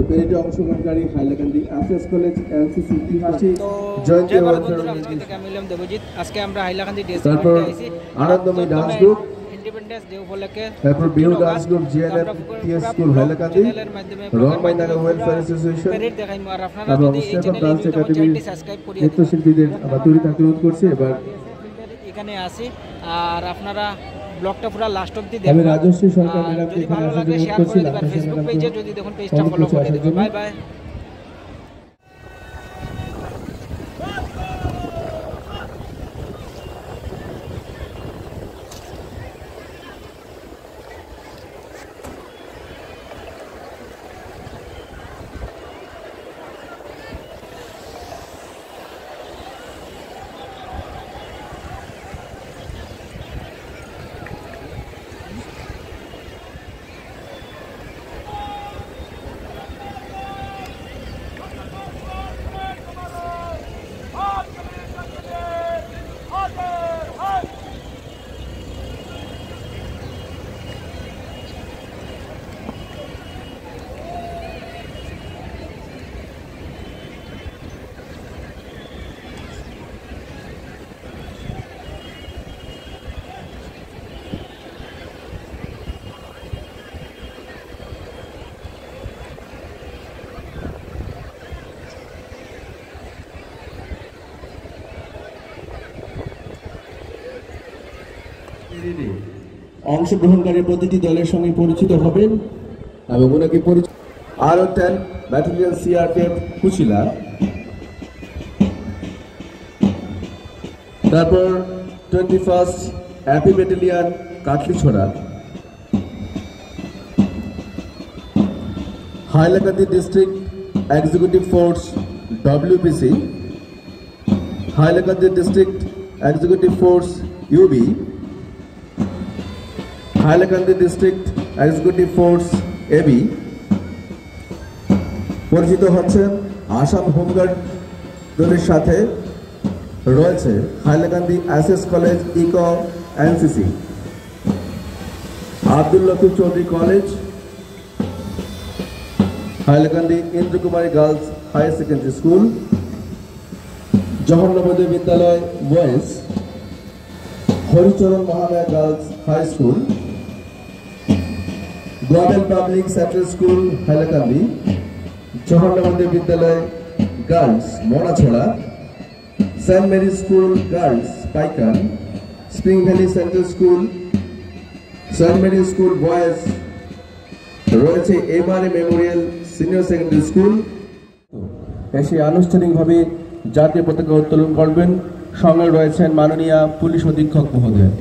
পেরেডে অংশগ্রহণকারী Hailakandi SS college NCC ত্রিমাসী জয়ন্তী দেবজিৎ। আজকে আমরা হাইলাকান্দি তারপর আনন্দময় ডান্স গ্রুপ, ইন্ডিপেন্ডেন্স ডে উপলক্ষে তারপর Bihu dance group GNF TS school Hailakandi, Rongmainaga welfare association, তারপর স্টেপ ডান্স একাডেমি নৃত্যশিল্পীদের আমরা তৈরি থাকতে অনুরোধ করছি। এবার এখানে আসি আর আপনারা ব্লগটা পুরো লাস্ট অবধি দেখবেন। আমি রাজশ্রী সরকার ম্যাডামকে এখানে আসার জন্য অনুরোধ করছি। ফেসবুক পেজে যদি দেখুন পেজটা ফলো করে দেবেন। Bye bye. অংশগ্রহণকারী প্রতিটি দলের সঙ্গে পরিচিত হবেন এবং ওনাকে পরিচিত আরো 10 ব্যাটালিয়ন সিআরপিএফ কুচিলা, তারপর 21st AP battalion Katlicherra, Hailakandi district executive force WPC, Hailakandi district executive force UB, Hailakandi district executive force AB. পরিচিত হচ্ছেন আসাম হোমগার্ড দলের সাথে রয়েছে Hailakandi SS college eco NCC, Abdul Latif Chowdhury college, Hailakandi Indrakumari girls higher secondary school, Jawahar Navodaya Vidyalaya boys, Haricharan Mahamaya girls high school, global public central school Hailakandi, Jawahar Navodaya Vidyalaya girls Moracherra, saint Mary school girls Paikan, spring valley central school, saint Mary school boys রয়েছে MRA memorial senior secondary school. এসে আনুষ্ঠানিকভাবে জাতীয় পতাকা উত্তোলন করবেন। সঙ্গে রয়েছেন মাননীয় পুলিশ অধীক্ষক মহোদয়।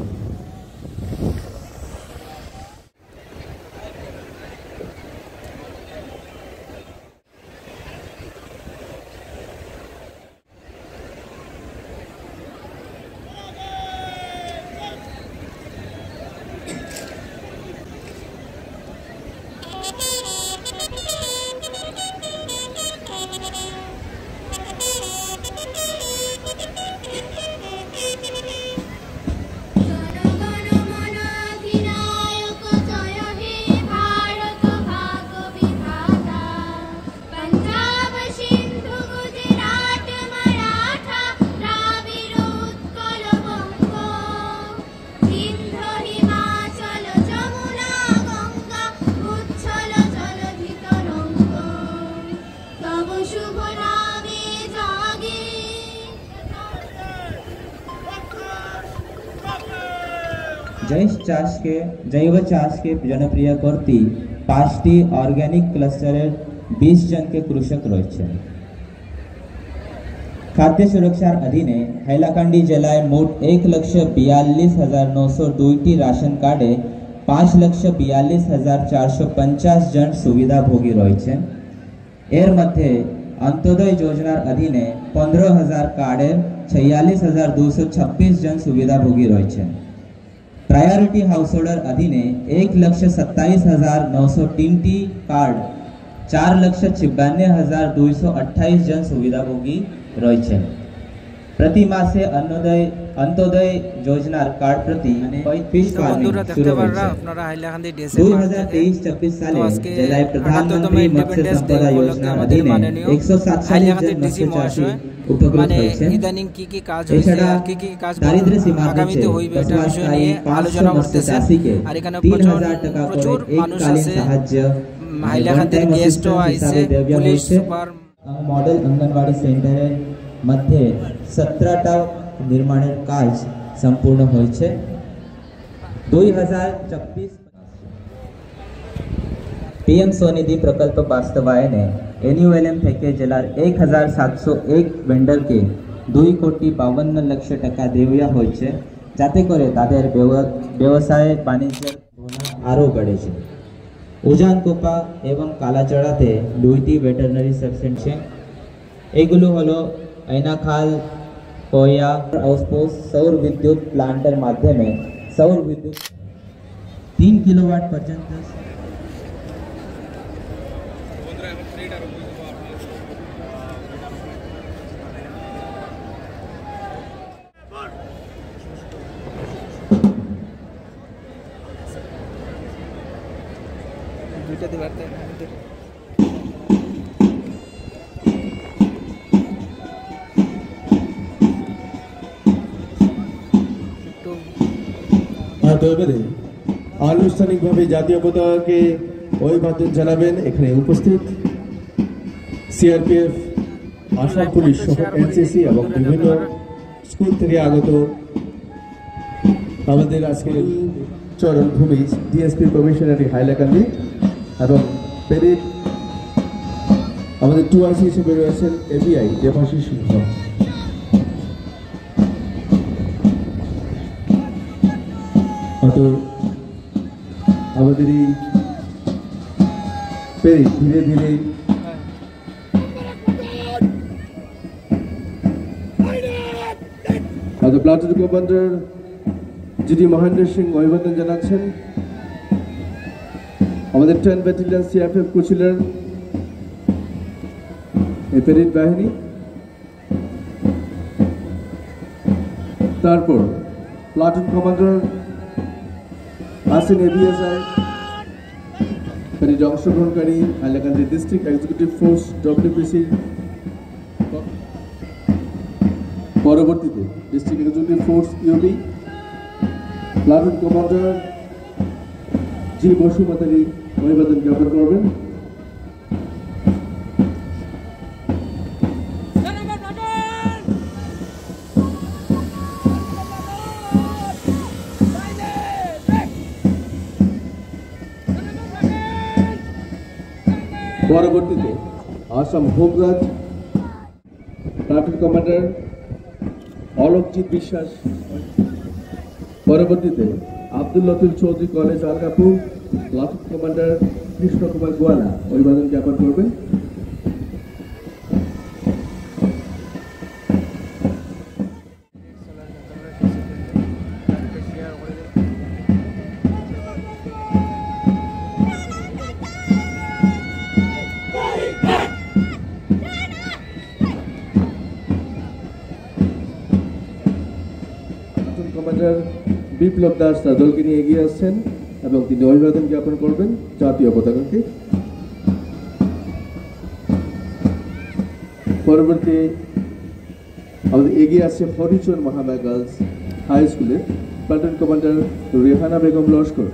জৈব চাষকে জনপ্রিয় করতে 5টি অর্গানিক ক্লাস্টারের 20 জনকে কৃষক রয়েছে। খাদ্য সুরক্ষার অধীনে হাইলাকান্দি জেলায় মোট 1,42,902টি রাশন কার্ডে 5,42,450 জন সুবিধাভোগী রয়েছেন। এর মধ্যে অন্তোদয় যোজনার অধীনে 15,000 কার্ডের 46,226 জন সুবিধাভোগী রয়েছেন। प्रायोरिटी हाउस होल्डर अधीने 1,27,903टी कार्ड 4,56,228 जन सुविधाभोगी रही। प्रति मासे अन्नोदय অন্তোদয় যোজনার কার্ড প্রতি ফিশ ফার্মিং বন্ধুরা শুরু দেখতে পাররা হয়েছে। আপনারা হাইলাকান্দি ডেসে 2023-24 সালে জেলায় প্রধানমন্ত্রী মৎস্য সম্পদা যোজনার অধীনে 147 জন মৎস্য চাষী উপকৃত হয়েছেন। ইদানিং কি কি কাজ হয়েছে এছাড়া আর কি কি কাজ দারিদ্র্য সীমার আগামীতে নিচে হইবে এটা বিষয় বসবাসকারী নিয়ে 500 আলোচনা মৎস্য করতেছে। চাষীকে আর এখানে 3000 টাকা করে প্রচুর মানুষ এককালীন আছে, সাহায্য হাইলাকান্দির গেস্টও আইছে, পুলিশ সুপার মডেল অঙ্গনওয়াড়ি সেন্টারের মধ্যে 17টা নির্মাণের কাজ সম্পূর্ণ হয়েছে। 2024 PM स्वनिधि प्रकल्प बास्तवायने NULM থেকে জেলার 1701 ভেন্ডারকে 2,52 লক্ষ টাকা দেওয়া হয়েছে, যাতে করে তাদের ব্যবসায় বাণিজ্যের আরও বেড়েছে। উজানকোপা এবং কালাচড়াতে 2টি ভেটেরিনারি সাব সেন্টার, এগুলো হলো আইনাখাল, কোয়া আউটপোস্ট সৌর বিদ্যুৎ প্লান্টের মাধ্যমে সৌর বিদ্যুৎ 3 কিলোওয়াট পর্যন্ত দুইটা দিবার তাই এবারে আনুষ্ঠানিকভাবে জাতীয় পতাকাকে অভিবাদন জানাবেন এখানে উপস্থিত সিআরপিএফ, আসাম পুলিশ সহ এনসিসি এবং বিভিন্ন স্কুল থেকে আগত আমাদের আজকের চরণভূমি ডিএসপি কমিশনারি হাইলাকান্দি এবং পেরেড আমাদের 2IC হিসেবে রয়েছেন এবিআই দেবাশিস সিংহ। আমাদের এই পেরেড ধীরে ধীরে platoon commander GD Mahendra Singh অভিবাদন জানাচ্ছেন। আমাদের 10 ব্যাটালিয়ন সিআরপিএফ কুচিলার এই পেরেড বাহিনী, তারপর প্লাটুন কমান্ডার আসেন এবিএসআই পেরেডে অংশগ্রহণকারী Hailakandi district executive force WPC, পরবর্তীতে district executive force UB platoon commander G Basumatary অভিবাদন জ্ঞাপন করবেন। পরবর্তীতে Assam home guard platoon commander Alokjit Biswas, পরবর্তীতে Abdul Latif Chowdhury college Algapur platoon commander Krishna Kumar Goala অভিবাদন জ্ঞাপন করবেন। কমান্ডার বিপ্লব দাস তার দলকে নিয়ে এগিয়ে আসছেন এবং তিনি অভিবাদন জ্ঞাপন করবেন জাতীয় পতাকাকে। পরবর্তী আমাদের এগিয়ে আসছে হরিচর মহামায়া গার্লস হাই স্কুলের প্লাটুন কমান্ডার রেহানা বেগম লস্কর।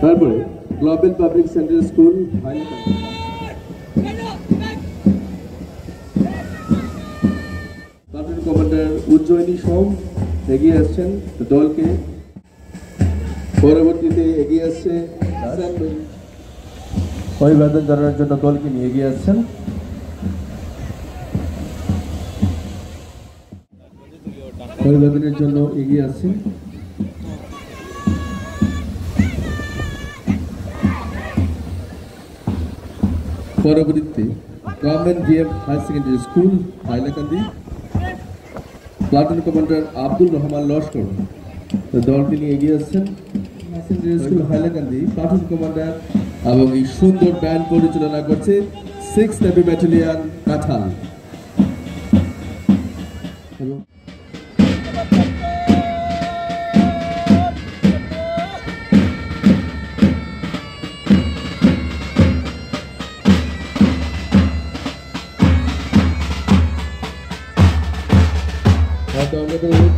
তারপরে global public center school Hailakandi, platoon commander Ujjayini Som এগিয়ে আসছেন দলকে। পরবর্তীতে এগিয়ে আসছে অভিবাদন জানানোর জন্য দলকে নিয়ে এগিয়ে আসছেন। অভিবাদনের জন্য এগিয়ে আসছেন পরবর্তীতে government BM higher secondary school Hailakandi platoon commander Abdul Rahman Laskar দলকে নিয়ে এগিয়ে আসছেন। Secondary school Hailakandi platoon commander এবং এই সুন্দর ব্যান্ড পরিচালনা করছে 6th নেভি ব্যাটালিয়ন কাঁঠাল। হয়তো আমাদের